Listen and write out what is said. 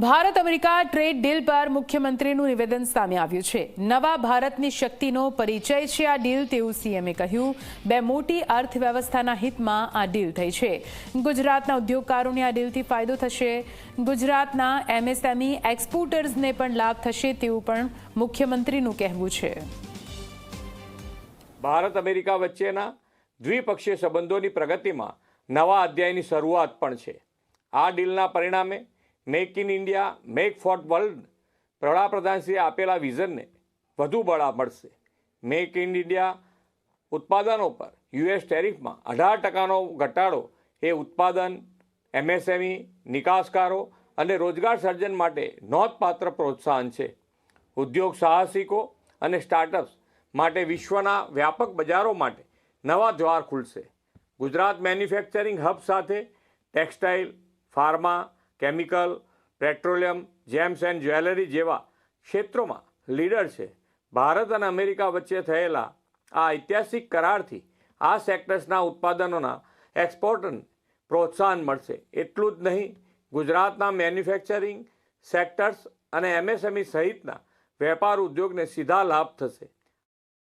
Bharat America trade deal પર મુખ્યમંત્રીનું નિવેદન સામે આવ્યું છે। નવા ભારતની શક્તિનો પરિચય છે આ ડીલ, તેવું સીએમએ કહ્યું। બે મોટી અર્થવ્યવસ્થાના હિતમાં આ ડીલ થઈ છે। ગુજરાતના ઉદ્યોગકારોને આ ડીલથી ફાયદો થશે। ગુજરાતના એમએસએમઈ એક્સપોર્ટર્સને પણ લાભ થશે તેવું પણ મુખ્યમંત્રીનું કહેવું છે। ભારત અમેરિકા વચ્ચેના દ્વિપક્ષીય સંબંધોની પ્રગતિમાં નવા અધ્યાયની શરૂઆત પણ છે। આ ડીલના પરિણામે make in India, make for world વડાપ્રધાનશ્રીએ આપેલા વિઝનને વધુ બળ મળશે। મેક ઇન ઇન્ડિયા ઉત્પાદનો પર યુએસ ટેરિફમાં 18% ઘટાડો એ ઉત્પાદન, એમએસએમઈ, નિકાસકારો અને રોજગાર સર્જન માટે નોંધપાત્ર પ્રોત્સાહન છે। ઉદ્યોગ સાહસિકો અને સ્ટાર્ટઅપ્સ માટે વિશ્વના વ્યાપક બજારો માટે નવા દ્વાર ખુલશે। ગુજરાત મેન્યુફેક્ચરિંગ હબ સાથે textile, pharma, chemical, petroleum, gems and jewellery જેવા ક્ષેત્રોમાં લીડર છે। ભારત અને અમેરિકા વચ્ચે થયેલા આ ઐતિહાસિક કરારથી આ સેક્ટર્સના ઉત્પાદનોના એક્સપોર્ટને પ્રોત્સાહન મળશે। એટલું જ નહીં, ગુજરાતના મેન્યુફેક્ચરિંગ સેક્ટર્સ અને એમએસએમઈ સહિતના વેપાર ઉદ્યોગને સીધા લાભ થશે।